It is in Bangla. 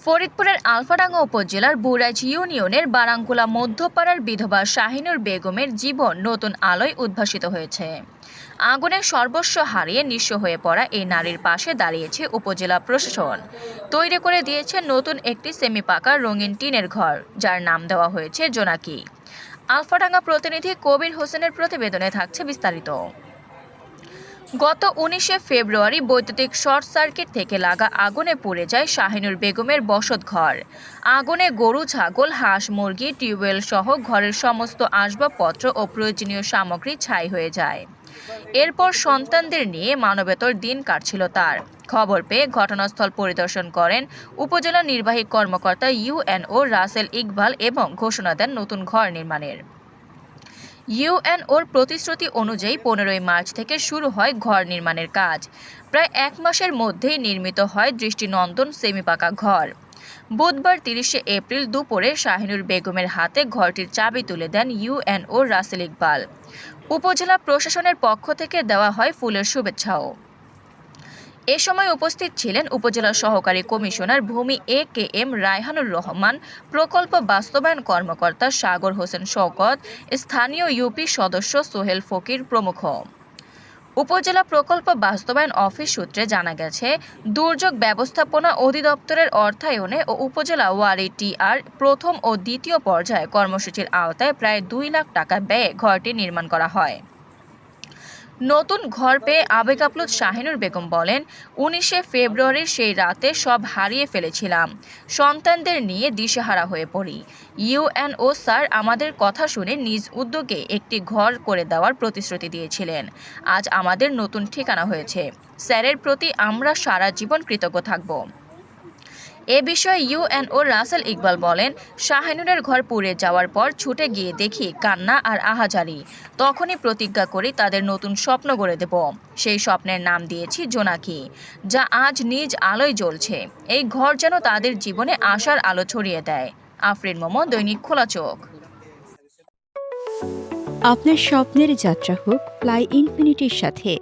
ফরিদপুরের আলফাডাঙ্গা উপজেলার বুড়াইচ ইউনিয়নের বারাঙ্কুলা মধ্যপাড়ার বিধবা শাহিনুর বেগমের জীবন নতুন আলোয় উদ্ভাসিত হয়েছে। আগুনে সর্বস্ব হারিয়ে নিঃস্ব হয়ে পড়া এই নারীর পাশে দাঁড়িয়েছে উপজেলা প্রশাসন। তৈরি করে দিয়েছে নতুন একটি সেমি পাকা রঙিন টিনের ঘর, যার নাম দেওয়া হয়েছে জোনাকি। আলফাডাঙ্গা প্রতিনিধি কবির হোসেনের প্রতিবেদনে থাকছে বিস্তারিত। গত ১৯শে ফেব্রুয়ারি বৈদ্যুতিক শর্ট সার্কিট থেকে লাগা আগুনে পুড়ে যায় শাহিনুর বেগমের বসতঘর। আগুনে গরু, ছাগল, হাঁস, মুরগি, টিউবওয়েল সহ ঘরের সমস্ত আসবাবপত্র ও প্রয়োজনীয় সামগ্রী ছাই হয়ে যায়। এরপর সন্তানদের নিয়ে মানবেতর দিন কাটছিল তার। খবর পেয়ে ঘটনাস্থল পরিদর্শন করেন উপজেলা নির্বাহী কর্মকর্তা ইউএনও রাসেল ইকবাল এবং ঘোষণা দেন নতুন ঘর নির্মাণের। ইউএনওর প্রতিশ্রুতি অনুযায়ী ১৫ই মার্চ থেকে শুরু হয় ঘর নির্মাণের কাজ। প্রায় ১ মাসের মধ্যেই নির্মিত হয় দৃষ্টিনন্দন সেমি পাকা ঘর। বুধবার ৩০শে এপ্রিল দুপুরে শাহিনুর বেগমের হাতে ঘরটির চাবি তুলে দেন ইউএনও রাসেল ইকবাল। উপজেলা প্রশাসনের পক্ষ থেকে দেওয়া হয় ফুলের শুভেচ্ছাও। এ সময় উপস্থিত ছিলেন উপজেলা সহকারী কমিশনার ভূমি এ.কে.এম. রায়হানুর রহমান, প্রকল্প বাস্তবায়ন কর্মকর্তা সাগর হোসেন শওকত, স্থানীয় ইউপি সদস্য সোহেল ফকির প্রমুখ। উপজেলা প্রকল্প বাস্তবায়ন অফিস সূত্রে জানা গেছে, দুর্যোগ ব্যবস্থাপনা অধিদপ্তরের অর্থায়নে ও উপজেলা ওয়ারিটিআর প্রথম ও দ্বিতীয় পর্যায়ে কর্মসূচির আওতায় প্রায় ২ লাখ টাকা ব্যয়ে ঘরটি নির্মাণ করা হয়। নতুন ঘর পেয়ে আবেগ আপ্লুত শাহিনুর বেগম বলেন, ১৯শে ফেব্রুয়ারির সেই রাতে সব হারিয়ে ফেলেছিলাম। সন্তানদের নিয়ে দিশেহারা হয়ে পড়ি। ইউএনও স্যার আমাদের কথা শুনে নিজ উদ্যোগে একটি ঘর করে দেওয়ার প্রতিশ্রুতি দিয়েছিলেন। আজ আমাদের নতুন ঠিকানা হয়েছে। স্যারের প্রতি আমরা সারা জীবন কৃতজ্ঞ থাকব। এ বিষয়ে ইউএনও রাসেল ইকবাল বলেন, শাহিনুরের ঘর পুড়ে যাওয়ার পর ছুটে গিয়ে দেখি কান্না আর আহাজারি। তখনই প্রতিজ্ঞা করি তাদের নতুন স্বপ্ন গড়ে দেব। সেই স্বপ্নের নাম দিয়েছি জোনাকি, যা আজ নিজ আলোয় জ্বলছে। এই ঘর যেন তাদের জীবনে আশার আলো ছড়িয়ে দেয়। আফরিন মোমো, দৈনিক খোলা চোখ। আপনার স্বপ্নের যাত্রা হোক ফ্লাই ইনফিনিটির সাথে।